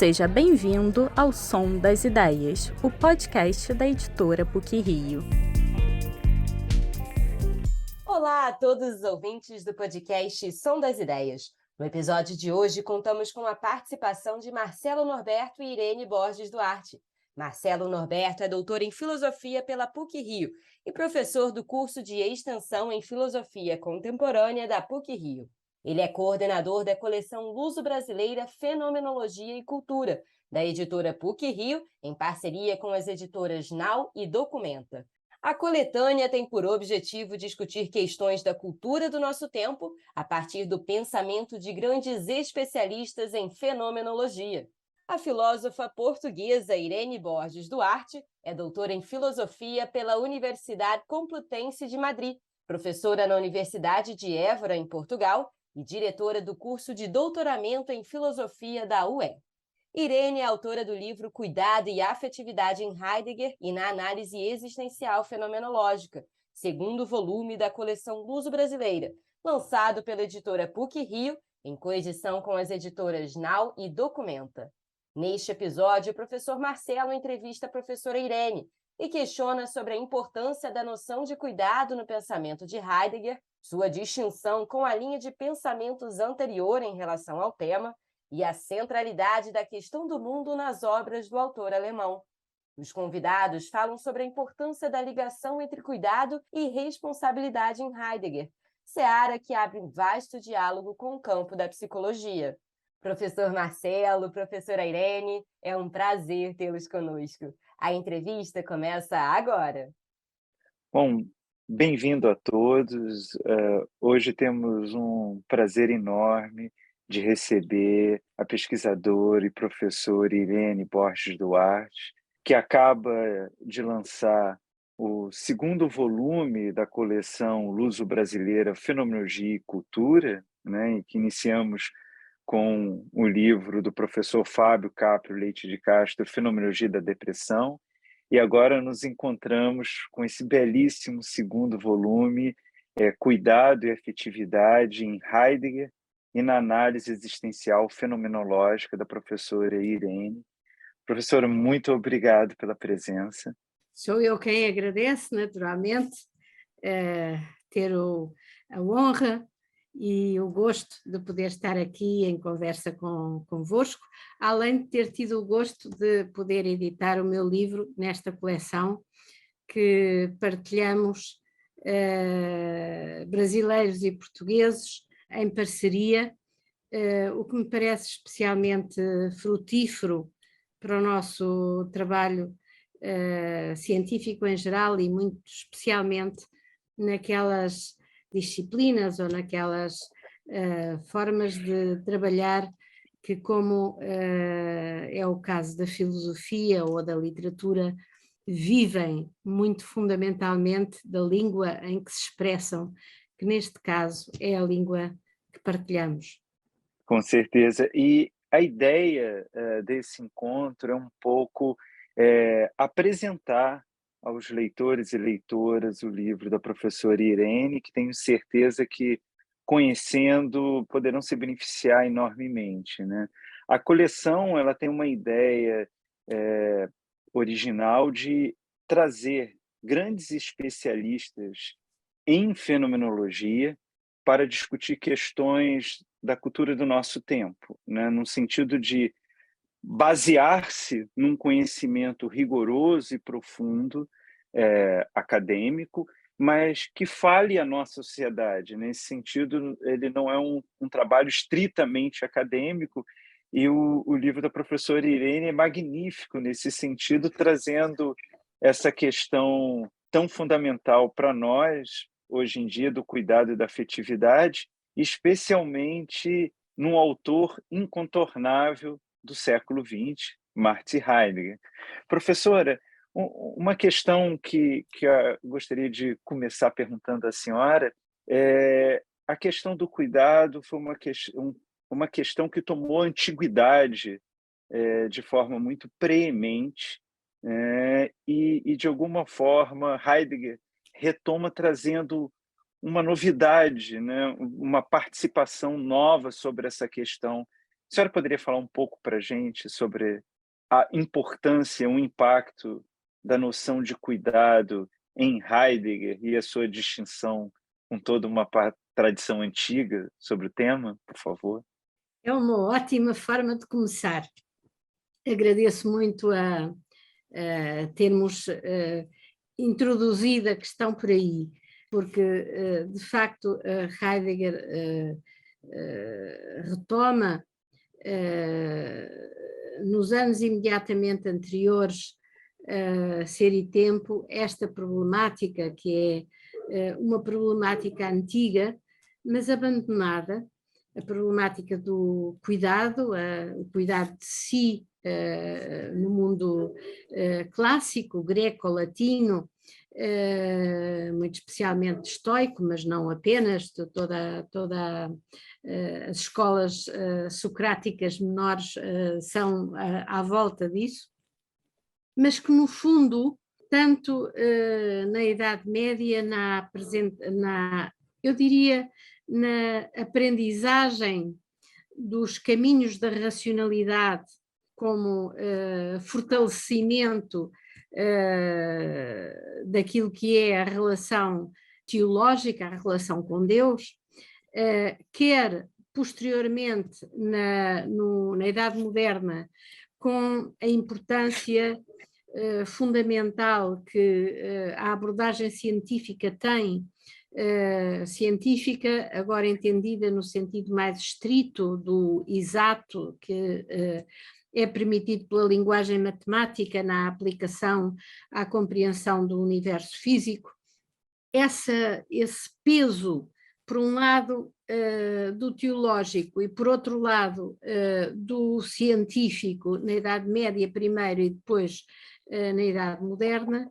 Seja bem-vindo ao Som das Ideias, o podcast da editora PUC-Rio. Olá a todos os ouvintes do podcast Som das Ideias. No episódio de hoje, contamos com a participação de Marcelo Norberto e Irene Borges Duarte. Marcelo Norberto é doutor em Filosofia pela PUC-Rio e professor do curso de Extensão em Filosofia Contemporânea da PUC-Rio. Ele é coordenador da coleção Luso-Brasileira Fenomenologia e Cultura, da editora PUC-Rio, em parceria com as editoras Nau e Documenta. A coletânea tem por objetivo discutir questões da cultura do nosso tempo a partir do pensamento de grandes especialistas em fenomenologia. A filósofa portuguesa Irene Borges Duarte é doutora em filosofia pela Universidade Complutense de Madrid, professora na Universidade de Évora, em Portugal, e diretora do curso de doutoramento em filosofia da UEM. Irene é autora do livro Cuidado e Afetividade em Heidegger e na Análise Existencial Fenomenológica, segundo volume da coleção Luso-Brasileira, lançado pela editora PUC-Rio, em coedição com as editoras Nau e Documenta. Neste episódio, o professor Marcelo entrevista a professora Irene e questiona sobre a importância da noção de cuidado no pensamento de Heidegger, sua distinção com a linha de pensamentos anterior em relação ao tema, e a centralidade da questão do mundo nas obras do autor alemão. Os convidados falam sobre a importância da ligação entre cuidado e responsabilidade em Heidegger, seara que abre um vasto diálogo com o campo da psicologia. Professor Marcelo, professora Irene, é um prazer tê-los conosco. A entrevista começa agora. Bom, bem-vindo a todos. Hoje temos um prazer enorme de receber a pesquisadora e professora Irene Borges Duarte, que acaba de lançar o segundo volume da coleção Luso-Brasileira Fenomenologia e Cultura, né, e que iniciamos com o livro do professor Fábio Caprio Leite de Castro, Fenomenologia da Depressão, e agora nos encontramos com esse belíssimo segundo volume, Cuidado e Afetividade em Heidegger e na Análise Existencial Fenomenológica, da professora Irene. Professora, muito obrigado pela presença. Sou eu quem agradece, naturalmente, ter a honra e o gosto de poder estar aqui em conversa convosco, além de ter tido o gosto de poder editar o meu livro nesta coleção que partilhamos, brasileiros e portugueses, em parceria, o que me parece especialmente frutífero para o nosso trabalho científico em geral e muito especialmente naquelas disciplinas ou naquelas formas de trabalhar que, como é o caso da filosofia ou da literatura, vivem muito fundamentalmente da língua em que se expressam, que neste caso é a língua que partilhamos. Com certeza. E a ideia desse encontro é um pouco apresentar aos leitores e leitoras o livro da professora Irene, que tenho certeza que, conhecendo, poderão se beneficiar enormemente, né? A coleção ela tem uma ideia original de trazer grandes especialistas em fenomenologia para discutir questões da cultura do nosso tempo, né? No sentido de basear-se num conhecimento rigoroso e profundo, acadêmico, mas que fale a nossa sociedade. Nesse sentido, ele não é um trabalho estritamente acadêmico, e o livro da professora Irene é magnífico nesse sentido, trazendo essa questão tão fundamental para nós, hoje em dia, do cuidado e da afetividade, especialmente num autor incontornável do século XX, Martin Heidegger. Professora, uma questão que eu gostaria de começar perguntando à senhora é a questão do cuidado. Foi uma questão que tomou antiguidade de forma muito preemente, e de alguma forma Heidegger retoma trazendo uma novidade, né? Uma participação nova sobre essa questão A senhora poderia falar um pouco para a gente sobre a importância, o impacto da noção de cuidado em Heidegger e a sua distinção com toda uma tradição antiga sobre o tema, por favor? É uma ótima forma de começar. Agradeço muito a termos introduzido a questão por aí, porque, de facto, Heidegger retoma, nos anos imediatamente anteriores a Ser e Tempo, esta problemática, que é uma problemática antiga, mas abandonada, a problemática do cuidado, o cuidado de si no mundo clássico, greco-latino, muito especialmente estoico, mas não apenas, toda as escolas socráticas menores são à volta disso, mas que no fundo, tanto na Idade Média, eu diria, na aprendizagem dos caminhos da racionalidade como fortalecimento daquilo que é a relação teológica, a relação com Deus, quer posteriormente na Idade Moderna, com a importância fundamental que a abordagem científica tem, científica agora entendida no sentido mais estrito do exato, que é permitido pela linguagem matemática na aplicação à compreensão do universo físico. Esse peso, por um lado, do teológico e, por outro lado, do científico na Idade Média primeiro e depois na Idade Moderna,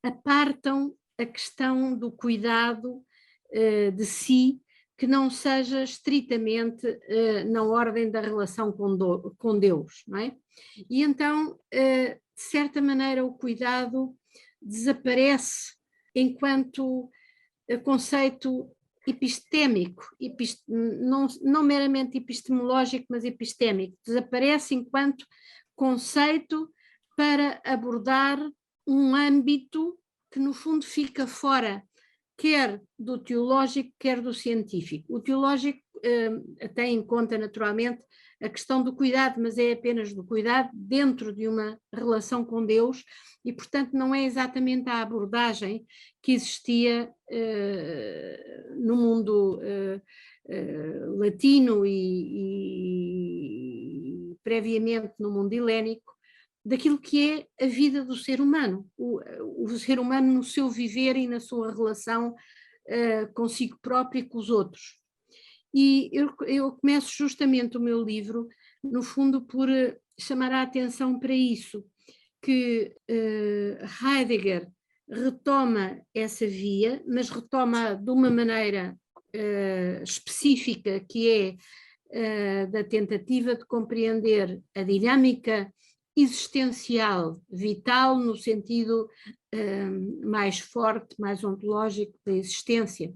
apartam a questão do cuidado de si, que não seja estritamente na ordem da relação com Deus, não é? E então, de certa maneira, o cuidado desaparece enquanto conceito epistémico, não meramente epistemológico, mas epistémico, desaparece enquanto conceito para abordar um âmbito que no fundo fica fora, quer do teológico, quer do científico. O teológico tem em conta naturalmente a questão do cuidado, mas é apenas do cuidado dentro de uma relação com Deus e, portanto, não é exatamente a abordagem que existia no mundo latino e previamente no mundo helénico, daquilo que é a vida do ser humano, o ser humano no seu viver e na sua relação consigo próprio e com os outros. E eu começo justamente o meu livro, no fundo, por chamar a atenção para isso, que Heidegger retoma essa via, mas retoma de uma maneira específica, que é da tentativa de compreender a dinâmica existencial, vital, no sentido mais forte, mais ontológico da existência,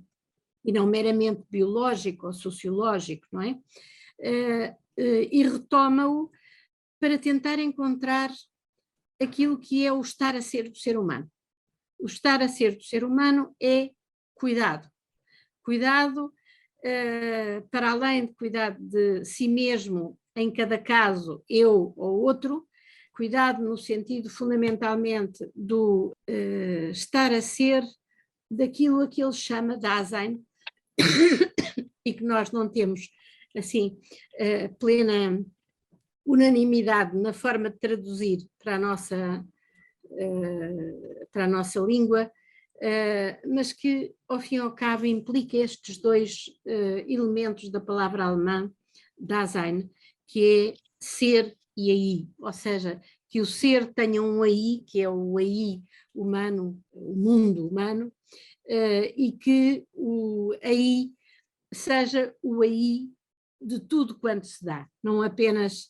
e não meramente biológico ou sociológico, não é? E retoma-o para tentar encontrar aquilo que é o estar a ser do ser humano. O estar a ser do ser humano é cuidado. Cuidado, para além de cuidado de si mesmo, em cada caso, eu ou outro, cuidado no sentido fundamentalmente do estar a ser daquilo a que ele chama Dasein, e que nós não temos assim plena unanimidade na forma de traduzir para a nossa língua, mas que ao fim e ao cabo implica estes dois elementos da palavra alemã Dasein, que é ser e aí, ou seja, que o ser tenha um aí, que é o aí humano, o mundo humano, e que o aí seja o aí de tudo quanto se dá, não apenas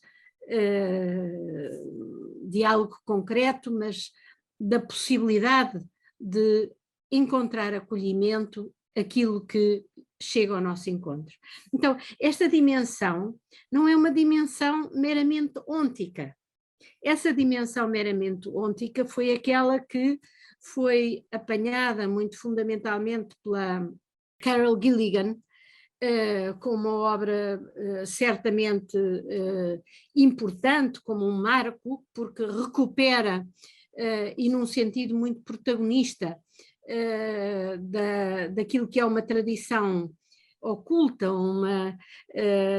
de algo concreto, mas da possibilidade de encontrar acolhimento aquilo que chega ao nosso encontro. Então, esta dimensão não é uma dimensão meramente ôntica. Essa dimensão meramente ôntica foi aquela que foi apanhada muito fundamentalmente pela Carol Gilligan, com uma obra certamente importante, como um marco, porque recupera, e num sentido muito protagonista, daquilo que é uma tradição oculta, uma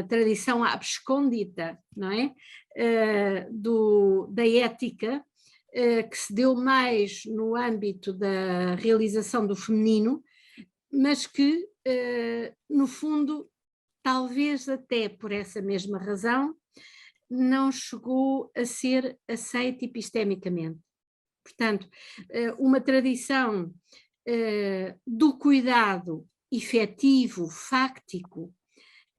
tradição abscondita, não é? Da ética, que se deu mais no âmbito da realização do feminino, mas que, no fundo, talvez até por essa mesma razão, não chegou a ser aceita epistemicamente. Portanto, uma tradição do cuidado efetivo, fáctico,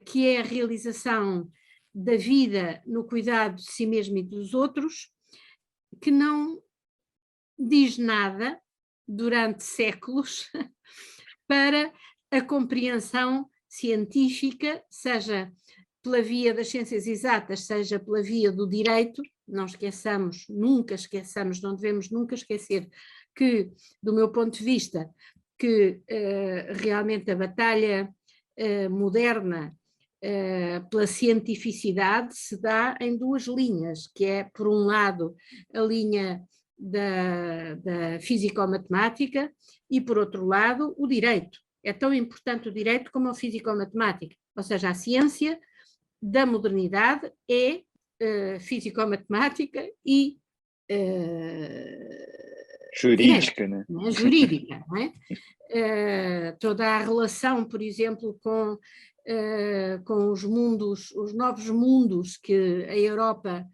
que é a realização da vida no cuidado de si mesmo e dos outros, que não diz nada durante séculos para a compreensão científica, seja pela via das ciências exatas, seja pela via do direito. Não esqueçamos, nunca esqueçamos, não devemos nunca esquecer que, do meu ponto de vista, que realmente a batalha moderna pela cientificidade se dá em duas linhas, que é, por um lado, a linha da físico-matemática e, por outro lado, o direito. É tão importante o direito como a físico-matemática, ou seja, a ciência da modernidade é físico-matemática e jurídica, direito, né? Não é? Jurídica, não é? Toda a relação, por exemplo, com os mundos, os novos mundos que a Europa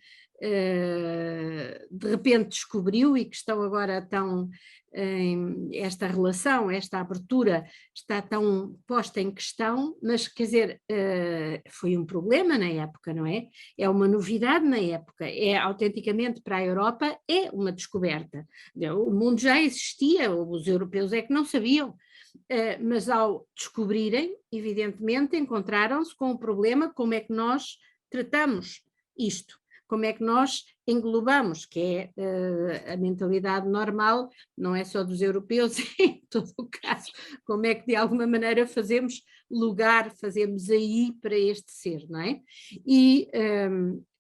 de repente descobriu e que estão agora tão, esta relação, esta abertura está tão posta em questão, mas quer dizer, foi um problema na época, não é? É uma novidade na época, é autenticamente para a Europa, é uma descoberta. O mundo já existia, os europeus é que não sabiam, mas ao descobrirem, evidentemente, encontraram-se com o problema, como é que nós tratamos isto? Como é que nós englobamos, que é a mentalidade normal, não é só dos europeus, em todo o caso, como é que de alguma maneira fazemos lugar, fazemos aí para este ser, não é? E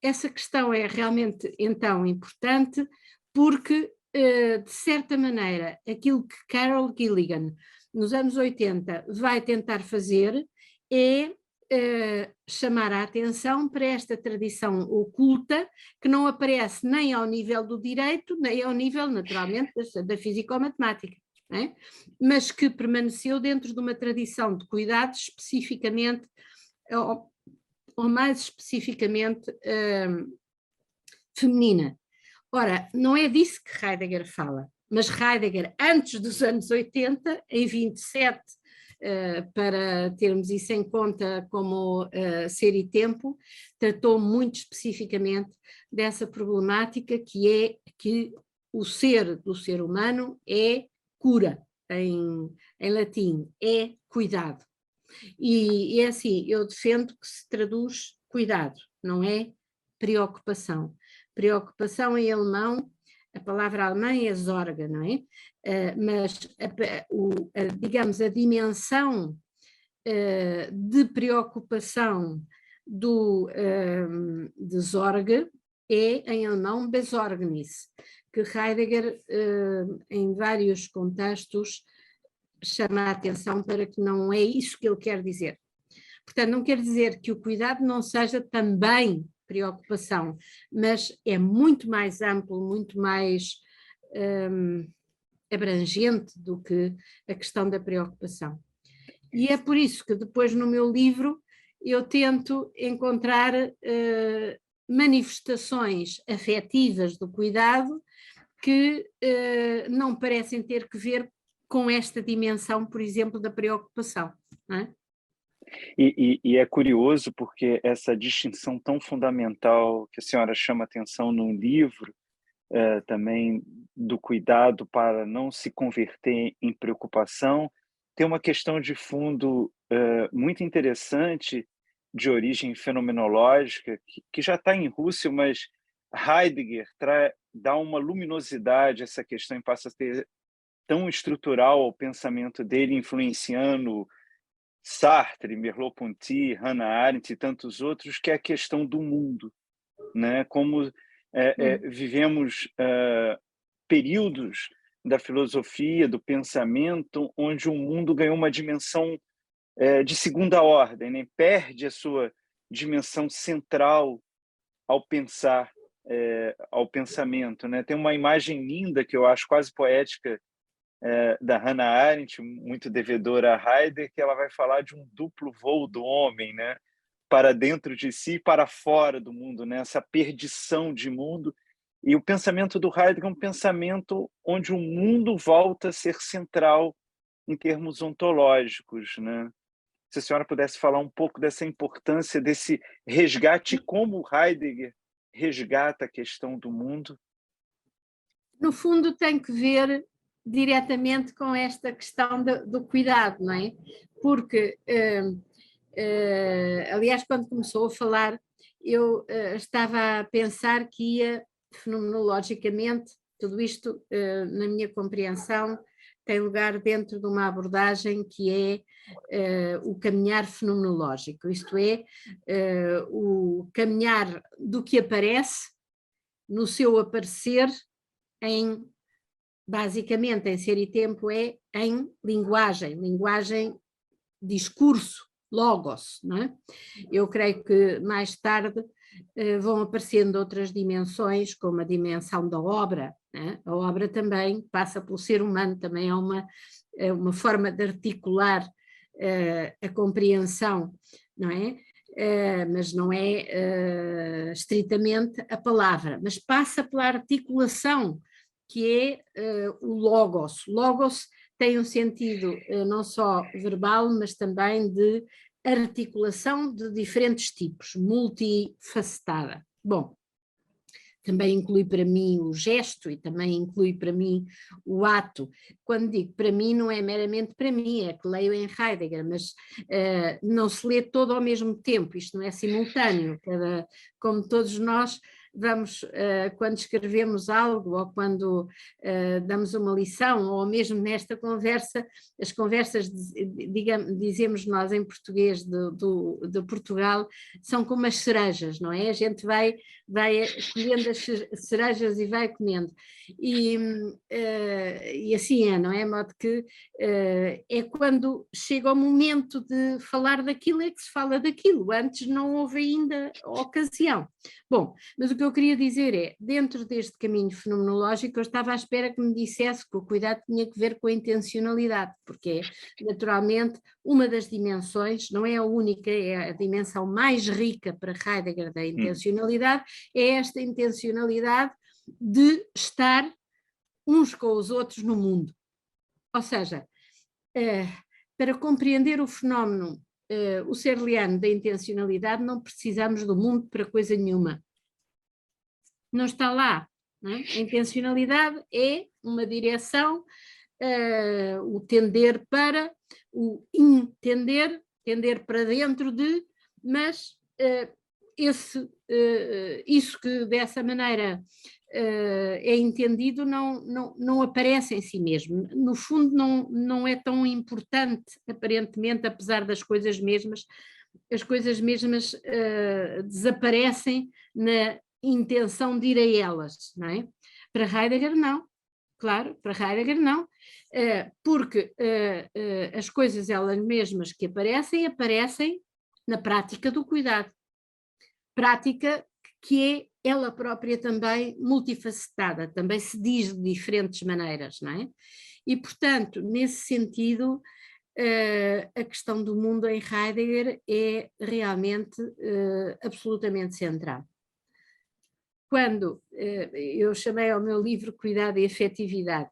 essa questão é realmente então importante porque, de certa maneira, aquilo que Carol Gilligan nos anos 80 vai tentar fazer é chamar a atenção para esta tradição oculta que não aparece nem ao nível do direito, nem ao nível, naturalmente, da físico-matemática, é? Mas que permaneceu dentro de uma tradição de cuidados especificamente, ou mais especificamente feminina. Ora, não é disso que Heidegger fala, mas Heidegger, antes dos anos 80, em 27, para termos isso em conta como ser e tempo, tratou muito especificamente dessa problemática que é que o ser do ser humano é cura, em latim, é cuidado. E é assim, eu defendo que se traduz cuidado, não é preocupação. Preocupação em alemão, a palavra alemã é Sorge, não é? Mas, digamos, a dimensão de preocupação de Sorge é, em alemão, Besorgnis, que Heidegger, em vários contextos, chama a atenção para que não é isso que ele quer dizer. Portanto, não quer dizer que o cuidado não seja também preocupação, mas é muito mais amplo, muito mais abrangente do que a questão da preocupação. E é por isso que depois no meu livro eu tento encontrar manifestações afetivas do cuidado que não parecem ter que ver com esta dimensão, por exemplo, da preocupação, não é? E é curioso porque essa distinção tão fundamental que a senhora chama atenção no livro, também do cuidado para não se converter em preocupação, tem uma questão de fundo muito interessante, de origem fenomenológica, que já está em Husserl, mas Heidegger dá uma luminosidade a essa questão e passa a ser tão estrutural ao pensamento dele, influenciando Sartre, Merleau-Ponty, Hannah Arendt e tantos outros, que é a questão do mundo, né? Como vivemos períodos da filosofia, do pensamento, onde o mundo ganhou uma dimensão de segunda ordem, né? Perde a sua dimensão central ao pensar, ao pensamento, né? Tem uma imagem linda que eu acho quase poética da Hannah Arendt, muito devedora a Heidegger, que ela vai falar de um duplo voo do homem, né? Para dentro de si e para fora do mundo, né? Essa perdição de mundo. E o pensamento do Heidegger é um pensamento onde o mundo volta a ser central em termos ontológicos, né? Se a senhora pudesse falar um pouco dessa importância, desse resgate, como Heidegger resgata a questão do mundo. No fundo, tem que ver diretamente com esta questão do cuidado, não é? Porque, aliás, quando começou a falar, eu estava a pensar que ia fenomenologicamente, tudo isto, na minha compreensão, tem lugar dentro de uma abordagem que é o caminhar fenomenológico, isto é, o caminhar do que aparece no seu aparecer basicamente em Ser e Tempo em linguagem, discurso, logos, não é? Eu creio que mais tarde vão aparecendo outras dimensões, como a dimensão da obra, né? A obra também passa pelo ser humano, também é uma forma de articular a compreensão, não é? Mas não é estritamente a palavra, mas passa pela articulação, que é o logos. Logos tem um sentido não só verbal, mas também de articulação de diferentes tipos, multifacetada. Bom, também inclui para mim o gesto e também inclui para mim o ato. Quando digo para mim, não é meramente para mim, é que leio em Heidegger, mas não se lê todo ao mesmo tempo, isto não é simultâneo, como todos nós vamos, quando escrevemos algo ou quando damos uma lição, ou mesmo nesta conversa, as conversas, dizemos nós em português de Portugal, são como as cerejas, não é? A gente vai colhendo as cerejas e vai comendo. E assim é, não é? De modo que é quando chega o momento de falar daquilo é que se fala daquilo, antes não houve ainda ocasião. Bom, mas o que eu queria dizer é, dentro deste caminho fenomenológico, eu estava à espera que me dissesse que o cuidado tinha que ver com a intencionalidade, porque é naturalmente uma das dimensões, não é a única, é a dimensão mais rica para Heidegger da intencionalidade, é esta intencionalidade de estar uns com os outros no mundo. Ou seja, para compreender o fenómeno husserliano da intencionalidade, não precisamos do mundo para coisa nenhuma. Não está lá. Não é? A intencionalidade é uma direção, o tender para, o entender, tender para dentro de, mas isso que dessa maneira é entendido não aparece em si mesmo. No fundo não é tão importante, aparentemente, apesar das coisas mesmas, as coisas mesmas desaparecem na intenção de ir a elas, não é? Para Heidegger não, claro, para Heidegger não, porque as coisas elas mesmas que aparecem na prática do cuidado, prática que é ela própria também multifacetada, também se diz de diferentes maneiras, não é? E, portanto, nesse sentido, a questão do mundo em Heidegger é realmente absolutamente central. Quando eu chamei ao meu livro Cuidado e Afetividade,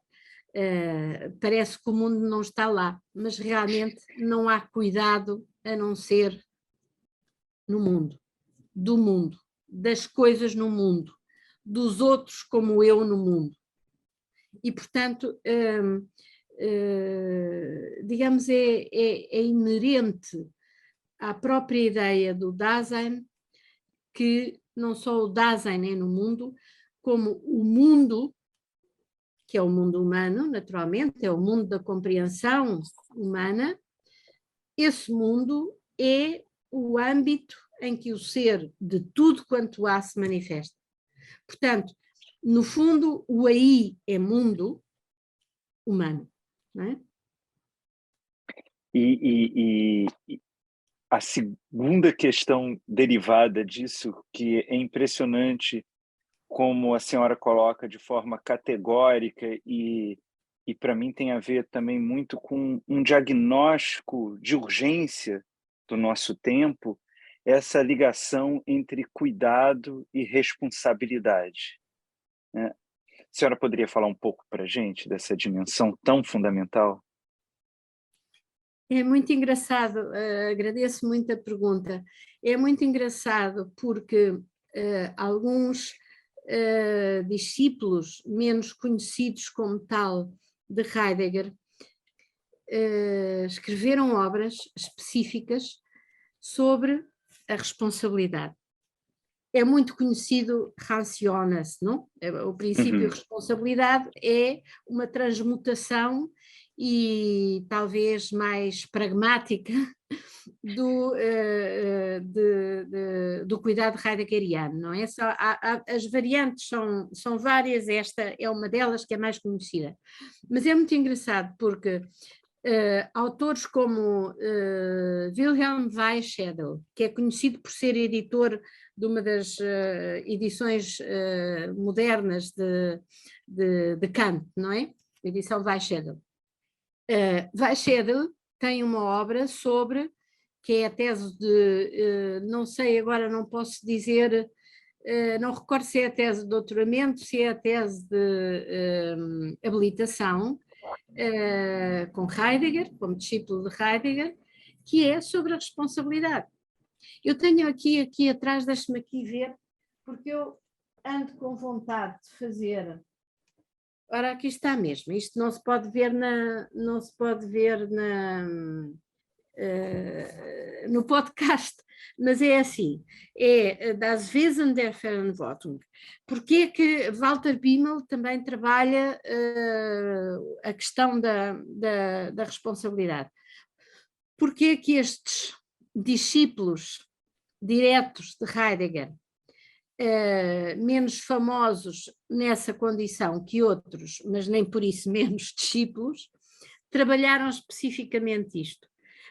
parece que o mundo não está lá, mas realmente não há cuidado a não ser no mundo, do mundo, das coisas no mundo, dos outros como eu no mundo. E, portanto, digamos, é inerente à própria ideia do Dasein, que não só o Dasein é no mundo, como o mundo, que é o mundo humano, naturalmente, é o mundo da compreensão humana, esse mundo é o âmbito em que o ser de tudo quanto há se manifesta. Portanto, no fundo, o aí é mundo humano, não é? E a segunda questão derivada disso, que é impressionante como a senhora coloca de forma categórica e para mim tem a ver também muito com um diagnóstico de urgência do nosso tempo, essa ligação entre cuidado e responsabilidade, né? A senhora poderia falar um pouco para a gente dessa dimensão tão fundamental? É muito engraçado, agradeço muito a pergunta. É muito engraçado porque alguns discípulos menos conhecidos como tal de Heidegger escreveram obras específicas sobre a responsabilidade. É muito conhecido Hans Jonas, não? O princípio de responsabilidade é uma transmutação e talvez mais pragmática do cuidado heideggeriano, não é? As variantes são várias, esta é uma delas que é mais conhecida. Mas é muito engraçado porque autores como Wilhelm Weichsel, que é conhecido por ser editor de uma das edições modernas de Kant, não é? Edição Weichsel. Weichsel tem uma obra sobre, que é a tese de, não sei agora, não posso dizer, não recordo se é a tese de doutoramento, se é a tese de habilitação, com Heidegger, como discípulo de Heidegger, que é sobre a responsabilidade. Eu tenho aqui atrás, deixe-me aqui ver, porque eu ando com vontade de fazer. Ora, aqui está mesmo, isto não se pode ver no podcast, mas é assim, é Das Wesen der Verantwortung. Porquê que Walter Bimmel também trabalha a questão da responsabilidade? Porquê que estes discípulos diretos de Heidegger, menos famosos nessa condição que outros, mas nem por isso menos discípulos, trabalharam especificamente isto?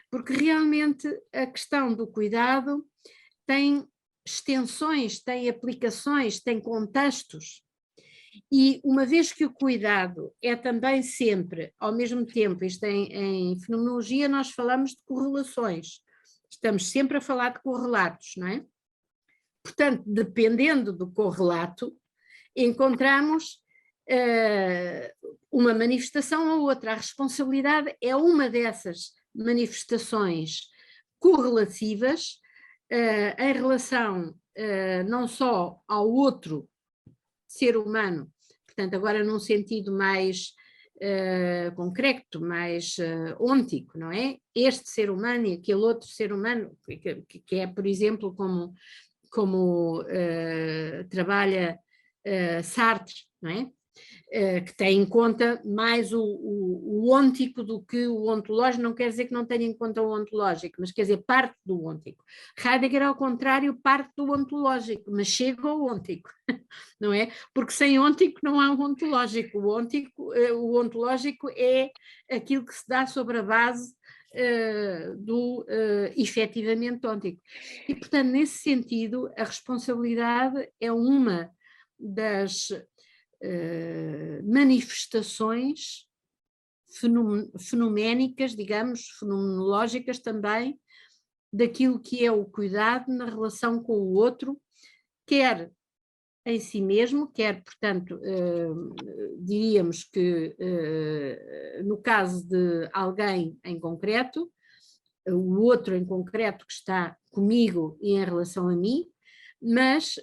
Porque realmente a questão do cuidado tem extensões, tem aplicações, tem contextos. E uma vez que o cuidado é também sempre, ao mesmo tempo, isto em fenomenologia nós falamos de correlações, estamos sempre a falar de correlatos, não é? Portanto, dependendo do correlato, encontramos uma manifestação ou outra. A responsabilidade é uma dessas manifestações correlativas em relação não só ao outro ser humano, portanto agora num sentido mais concreto, mais ôntico, não é? Este ser humano e aquele outro ser humano, que é, por exemplo, como trabalha Sartre, não é? Que tem em conta mais o ôntico do que o ontológico, não quer dizer que não tenha em conta o ontológico, mas quer dizer parte do ôntico. Heidegger, ao contrário, parte do ontológico, mas chega ao ôntico, não é? Porque sem ôntico não há um ontológico. O ontológico é aquilo que se dá sobre a base do efetivamente ôntico. E, portanto, nesse sentido, a responsabilidade é uma das manifestações fenoménicas, digamos, fenomenológicas também, daquilo que é o cuidado na relação com o outro, quer em si mesmo, quer, portanto, diríamos que no caso de alguém em concreto, o outro em concreto que está comigo e em relação a mim, mas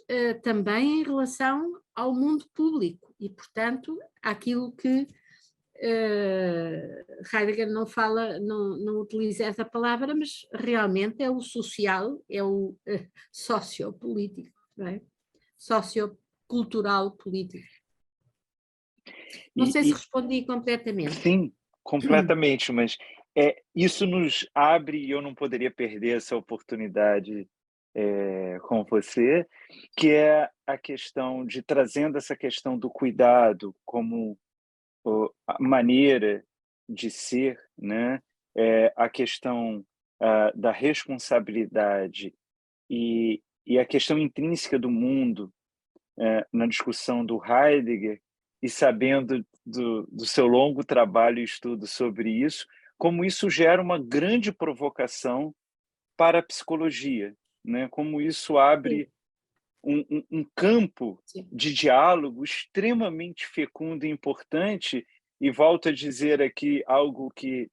também em relação ao mundo público e, portanto, àquilo que Heidegger não fala, não utiliza essa palavra, mas realmente é o social, é o sociopolítico, não é? Sociocultural político. Não sei se respondi completamente. Sim, completamente, mas isso nos abre, e eu não poderia perder essa oportunidade com você, que é a questão de trazendo essa questão do cuidado como a maneira de ser, né? A questão da responsabilidade e a questão intrínseca do mundo na discussão do Heidegger, e sabendo do seu longo trabalho e estudo sobre isso, como isso gera uma grande provocação para a psicologia, né? Como isso abre um campo de diálogo extremamente fecundo e importante, e volto a dizer aqui algo que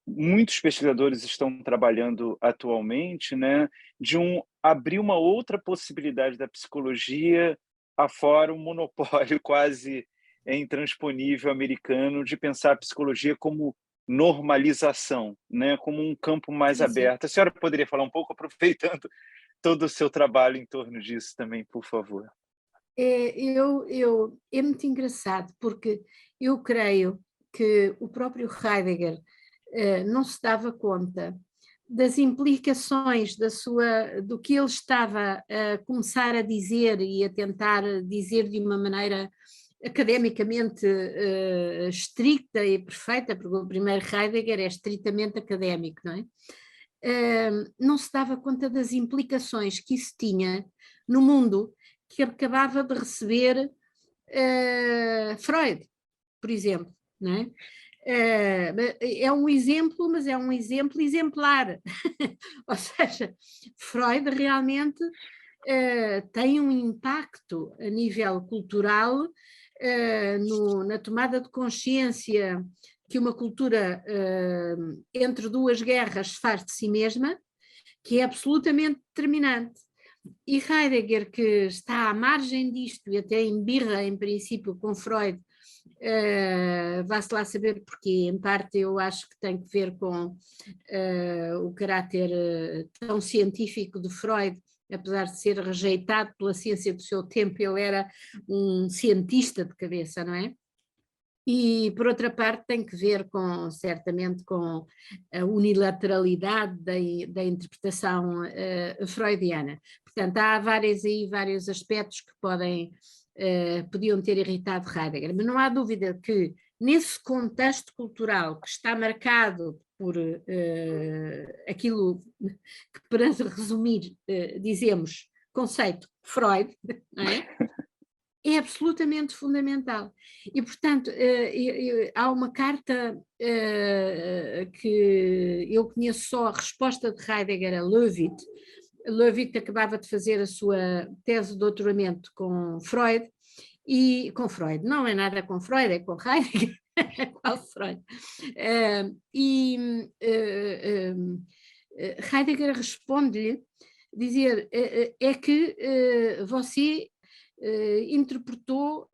muitos pesquisadores estão trabalhando atualmente, né, de abrir uma outra possibilidade da psicologia afora um monopólio quase intransponível americano de pensar a psicologia como normalização, né, como um campo mais aberto. A senhora poderia falar um pouco, aproveitando todo o seu trabalho em torno disso também, por favor? É muito engraçado, porque eu creio que o próprio Heidegger não se dava conta das implicações do que ele estava a começar a dizer e a tentar dizer de uma maneira academicamente estricta e perfeita, porque o primeiro Heidegger é estritamente académico, não é? Não se dava conta das implicações que isso tinha no mundo que acabava de receber Freud, por exemplo, não é? É um exemplo, mas é um exemplo exemplar. Ou seja, Freud realmente tem um impacto a nível cultural na tomada de consciência que uma cultura entre duas guerras se faz de si mesma, que é absolutamente determinante. E Heidegger, que está à margem disto e até embirra em princípio com Freud, vá-se lá saber porquê, em parte eu acho que tem que ver com o caráter tão científico de Freud, apesar de ser rejeitado pela ciência do seu tempo, ele era um cientista de cabeça, não é? E, por outra parte, tem que ver certamente com a unilateralidade da interpretação freudiana. Portanto, há vários aspectos que podiam ter irritado Heidegger, mas não há dúvida que, nesse contexto cultural que está marcado por aquilo que, para resumir, dizemos conceito Freud, não é? É absolutamente fundamental. E, portanto, há uma carta que eu conheço só a resposta de Heidegger a Löwit. Löwit acabava de fazer a sua tese de doutoramento com Freud, e com Freud, não é nada com Freud, é com Heidegger, qual Freud? Heidegger responde-lhe, dizer, é que você interpretou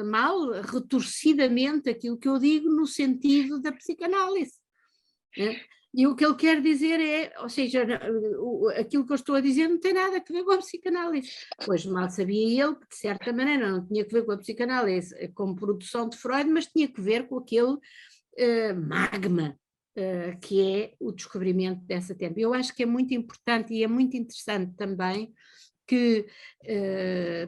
mal, retorcidamente, aquilo que eu digo no sentido da psicanálise. Né? E o que ele quer dizer ou seja, aquilo que eu estou a dizer não tem nada a ver com a psicanálise. Pois mal sabia ele que, de certa maneira, não tinha que ver com a psicanálise como produção de Freud, mas tinha que ver com aquele magma que é o descobrimento dessa tempo. Eu acho que é muito importante e é muito interessante também que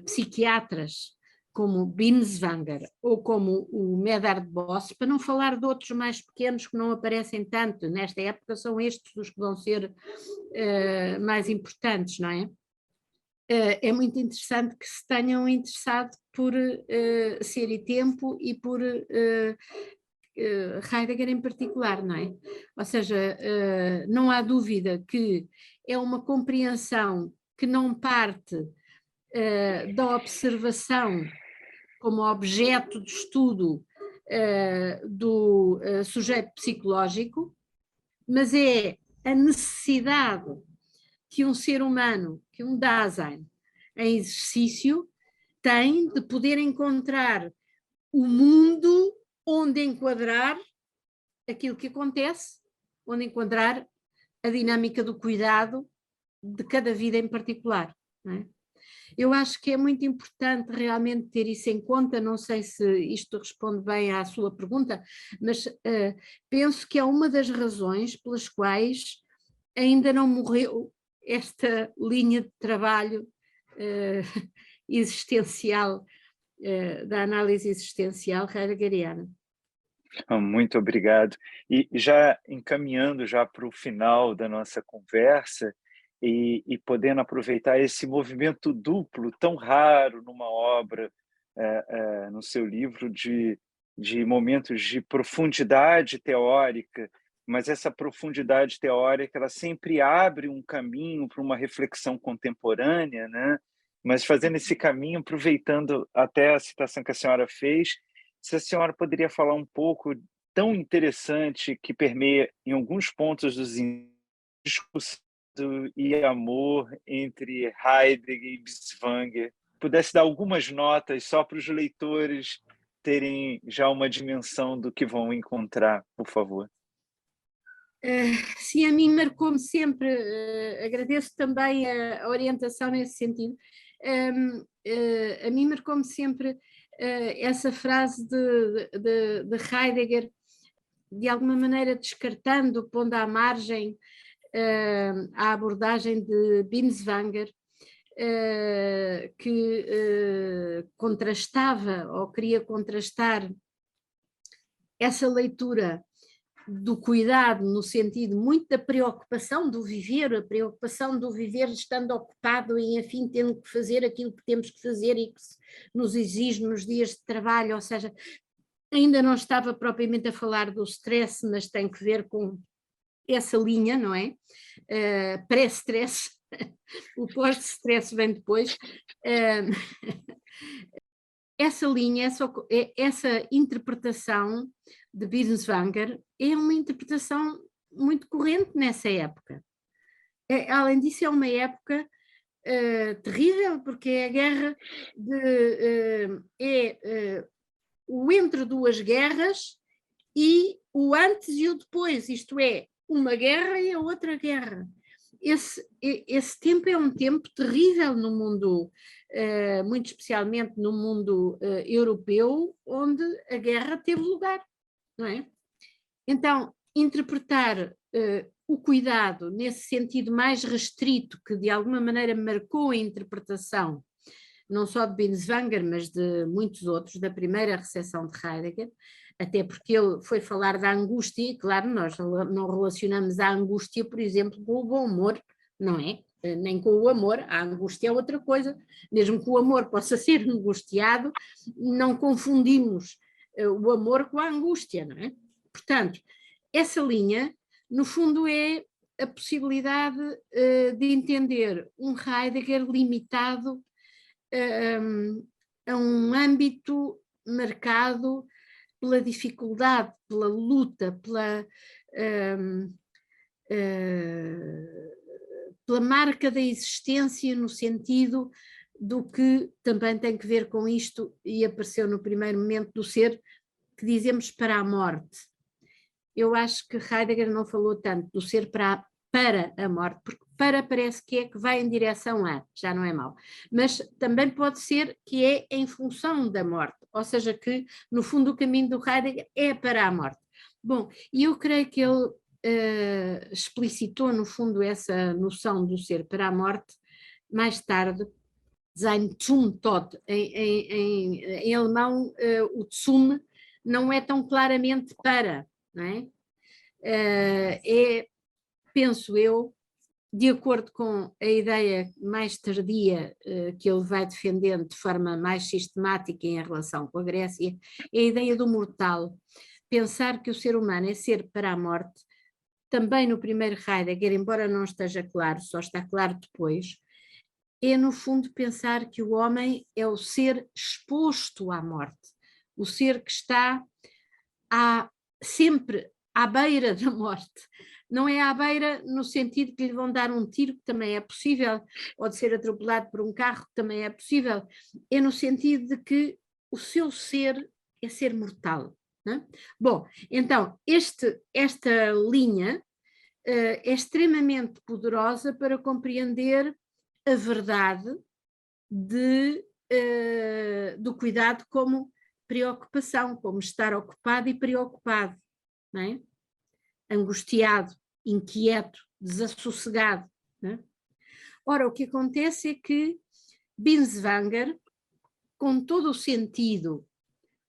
psiquiatras como Binswanger ou como o Medard Boss, para não falar de outros mais pequenos que não aparecem tanto nesta época, são estes os que vão ser mais importantes, não é? É muito interessante que se tenham interessado por Ser e Tempo e por Heidegger em particular, não é? Ou seja, não há dúvida que é uma compreensão que não parte da observação como objeto de estudo do sujeito psicológico, mas é a necessidade que um ser humano, que um Dasein em exercício, tem de poder encontrar o mundo onde enquadrar aquilo que acontece, onde enquadrar a dinâmica do cuidado de cada vida em particular, não é? Eu acho que é muito importante realmente ter isso em conta, não sei se isto responde bem à sua pergunta, mas penso que é uma das razões pelas quais ainda não morreu esta linha de trabalho existencial, da análise existencial heideggeriana. Muito obrigado. E já encaminhando já para o final da nossa conversa e podendo aproveitar esse movimento duplo tão raro numa obra, no seu livro, de momentos de profundidade teórica, mas essa profundidade teórica ela sempre abre um caminho para uma reflexão contemporânea, né? Mas fazendo esse caminho, aproveitando até a citação que a senhora fez, se a senhora poderia falar um pouco tão interessante que permeia em alguns pontos dos discursos e amor entre Heidegger e Binswanger, pudesse dar algumas notas só para os leitores terem já uma dimensão do que vão encontrar, por favor. Sim, a mim marcou-me sempre, agradeço também a orientação nesse sentido, a mim marcou-me sempre essa frase de Heidegger, de alguma maneira descartando, pondo à margem a abordagem de Binswanger, que contrastava ou queria contrastar essa leitura do cuidado no sentido muito da preocupação do viver, a preocupação do viver estando ocupado e enfim tendo que fazer aquilo que temos que fazer e que nos exige nos dias de trabalho, ou seja, ainda não estava propriamente a falar do stress, mas tem que ver com essa linha, não é? Pré-stress, o pós-stress vem depois. Essa linha, essa interpretação de Binswanger é uma interpretação muito corrente nessa época. Além disso, é uma época terrível, porque é a guerra o entre duas guerras e o antes e o depois, isto é, uma guerra e a outra guerra. Esse tempo é um tempo terrível no mundo, muito especialmente no mundo europeu, onde a guerra teve lugar, não é? Então, interpretar o cuidado nesse sentido mais restrito, que de alguma maneira marcou a interpretação, não só de Binswanger, mas de muitos outros, da primeira recepção de Heidegger, até porque ele foi falar da angústia, e claro, nós não relacionamos a angústia, por exemplo, com o bom humor, não é? Nem com o amor, a angústia é outra coisa, mesmo que o amor possa ser angustiado, não confundimos o amor com a angústia, não é? Portanto, essa linha, no fundo, é a possibilidade de entender um Heidegger limitado a um âmbito marcado pela dificuldade, pela luta, pela marca da existência no sentido do que também tem que ver com isto e apareceu no primeiro momento do ser que dizemos para a morte. Eu acho que Heidegger não falou tanto do ser para a morte, porque para parece que é que vai em direção a, já não é mau, mas também pode ser que é em função da morte, ou seja que no fundo o caminho do Heidegger é para a morte. Bom, e eu creio que ele explicitou no fundo essa noção do ser para a morte mais tarde, Sein zum Tod, em alemão o zum não é tão claramente para, não é? Penso eu, de acordo com a ideia mais tardia que ele vai defendendo de forma mais sistemática em relação com a Grécia, é a ideia do mortal. Pensar que o ser humano é ser para a morte, também no primeiro Heidegger, embora não esteja claro, só está claro depois, é no fundo pensar que o homem é o ser exposto à morte, o ser que está sempre à beira da morte. Não é à beira no sentido que lhe vão dar um tiro, que também é possível, ou de ser atropelado por um carro, que também é possível. É no sentido de que o seu ser é ser mortal. Não é? Bom, então, esta linha é extremamente poderosa para compreender a verdade do cuidado como preocupação, como estar ocupado e preocupado, não é? Angustiado, inquieto, desassossegado. Não é? Ora, o que acontece é que Binswanger, com todo o sentido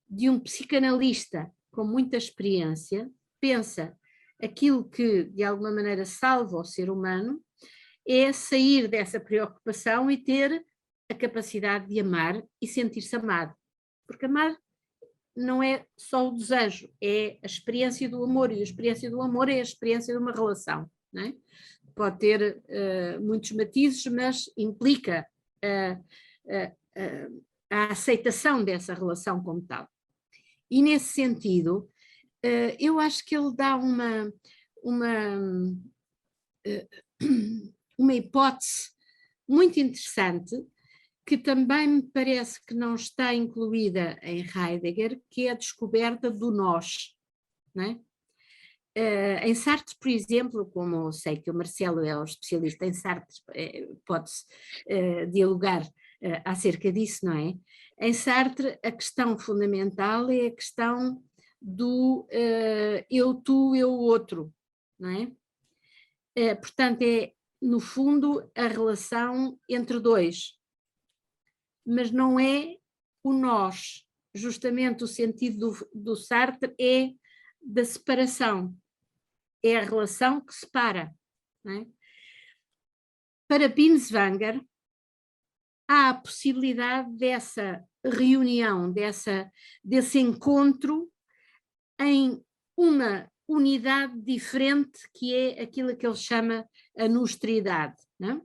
de um psicanalista com muita experiência, pensa aquilo que de alguma maneira salva o ser humano é sair dessa preocupação e ter a capacidade de amar e sentir-se amado. Porque amar não é só o desejo, é a experiência do amor, e a experiência do amor é a experiência de uma relação. Não é? Pode ter muitos matizes, mas implica a aceitação dessa relação como tal. E nesse sentido, eu acho que ele dá uma hipótese muito interessante, que também me parece que não está incluída em Heidegger, que é a descoberta do nós. Não é? Em Sartre, por exemplo, como eu sei que o Marcelo é o especialista em Sartre, pode-se dialogar acerca disso, não é? Em Sartre, a questão fundamental é a questão do eu, tu, eu, outro, não é? Portanto, é, no fundo, a relação entre dois, mas não é o nós. Justamente o sentido do Sartre é da separação. É a relação que separa. Não é? Para Binswanger, há a possibilidade dessa reunião, desse encontro em uma unidade diferente, que é aquilo que ele chama a nustriedade. Não é?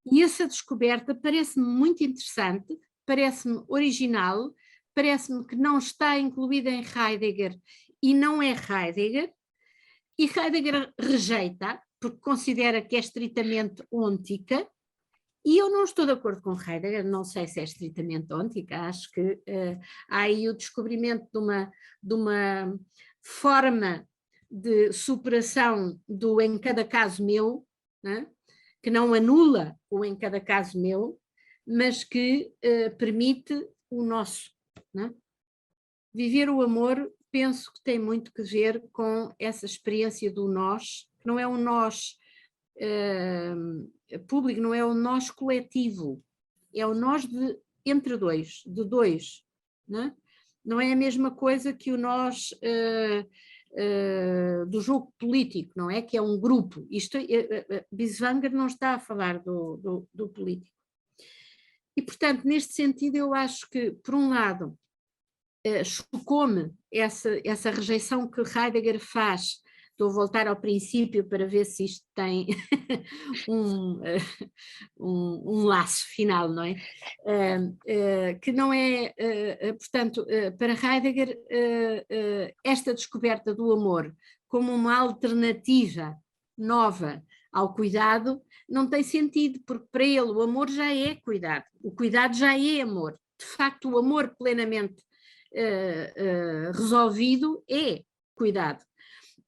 E essa descoberta parece-me muito interessante, parece-me original, parece-me que não está incluída em Heidegger e não é Heidegger, e Heidegger rejeita, porque considera que é estritamente ôntica, e eu não estou de acordo com Heidegger, não sei se é estritamente ôntica, acho que há aí o descobrimento de uma forma de superação do em cada caso meu, né? Que não anula o em cada caso meu, mas que permite o nosso. Né? Viver o amor, penso que tem muito que ver com essa experiência do nós, que não é um nós público, não é um nós coletivo, é o nós entre dois, de dois. Né? Não é a mesma coisa que o nós do jogo político, não é? Que é um grupo. Binswanger não está a falar do político. E, portanto, neste sentido, eu acho que, por um lado, chocou-me essa rejeição que Heidegger faz. Estou a voltar ao princípio para ver se isto tem um laço final, não é? Que não é, portanto, para Heidegger, esta descoberta do amor como uma alternativa nova ao cuidado não tem sentido, porque para ele o amor já é cuidado, o cuidado já é amor. De facto, o amor plenamente resolvido é cuidado.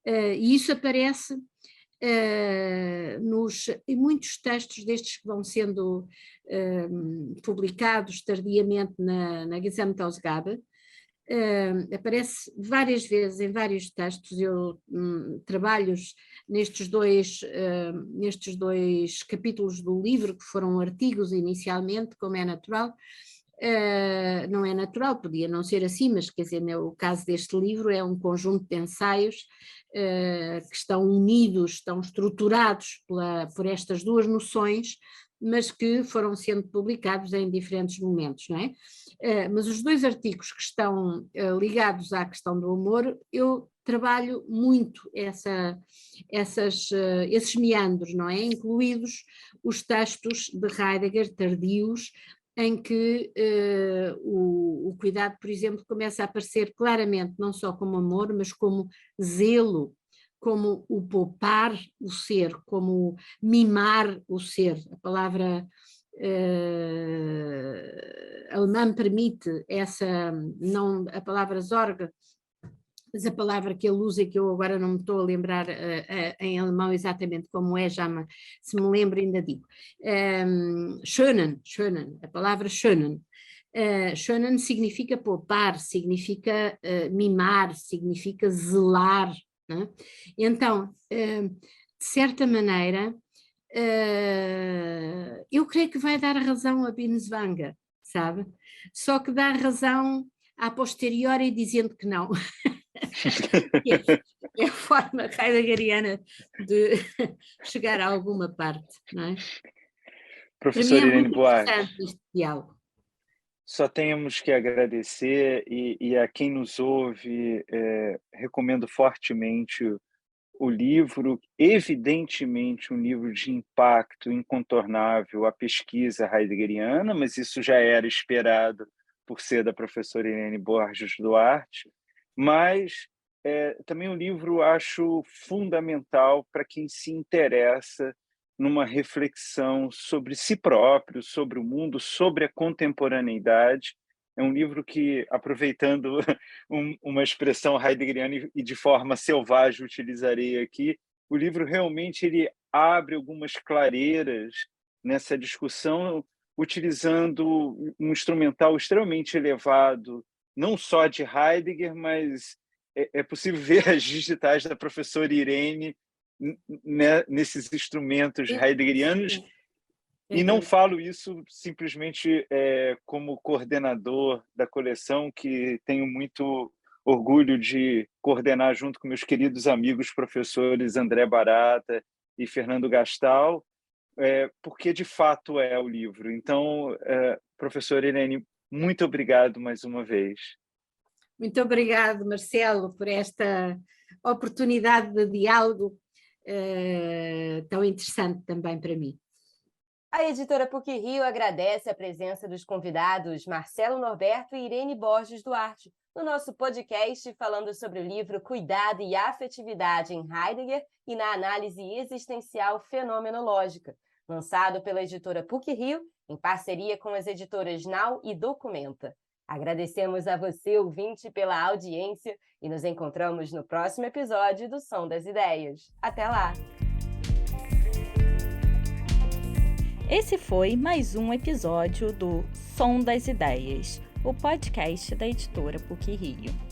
E isso aparece em muitos textos destes que vão sendo publicados tardiamente na Gesamtausgabe. Aparece várias vezes em vários textos. Eu trabalho nestes dois capítulos do livro, que foram artigos inicialmente, como é natural. Não é natural, podia não ser assim, mas quer dizer, o caso deste livro é um conjunto de ensaios que estão unidos, estão estruturados por estas duas noções, mas que foram sendo publicados em diferentes momentos, não é? Mas os dois artigos que estão ligados à questão do amor, eu trabalho muito esses meandros, não é? Incluídos os textos de Heidegger tardios, em que o cuidado, por exemplo, começa a aparecer claramente, não só como amor, mas como zelo, como o poupar o ser, como mimar o ser. A palavra alemã permite não a palavra Sorge, mas a palavra que ele usa, que eu agora não me estou a lembrar em alemão exatamente como é, se me lembro ainda digo. Schönen, a palavra schönen. Schönen significa poupar, significa mimar, significa zelar, né? Então, de certa maneira, eu creio que vai dar razão a Binswanger, sabe? Só que dá razão a posteriori dizendo que não. É a forma heideggeriana de chegar a alguma parte, não é? Professora Irene Buarque, este diálogo. Só temos que agradecer e a quem nos ouve, recomendo fortemente o livro, evidentemente um livro de impacto incontornável, a pesquisa heideggeriana, mas isso já era esperado por ser da professora Irene Borges Duarte, mas também um livro, acho, fundamental para quem se interessa numa reflexão sobre si próprio, sobre o mundo, sobre a contemporaneidade. É um livro que, aproveitando uma expressão heideggeriana e de forma selvagem utilizarei aqui, o livro realmente ele abre algumas clareiras nessa discussão, utilizando um instrumental extremamente elevado, não só de Heidegger, mas é possível ver as digitais da professora Irene nesses instrumentos heideggerianos. E não falo isso simplesmente como coordenador da coleção, que tenho muito orgulho de coordenar junto com meus queridos amigos professores André Barata e Fernando Gastal, porque de fato é o livro. Então, professora Irene, muito obrigado mais uma vez. Muito obrigado, Marcelo, por esta oportunidade de diálogo tão interessante também para mim. A editora PUC-Rio agradece a presença dos convidados Marcelo Norberto e Irene Borges Duarte no nosso podcast falando sobre o livro Cuidado e Afetividade em Heidegger e na Análise Existencial Fenomenológica, lançado pela editora PUC-Rio em parceria com as editoras Nau e Documenta. Agradecemos a você, ouvinte, pela audiência e nos encontramos no próximo episódio do Som das Ideias. Até lá! Esse foi mais um episódio do Som das Ideias, o podcast da editora PUC-Rio.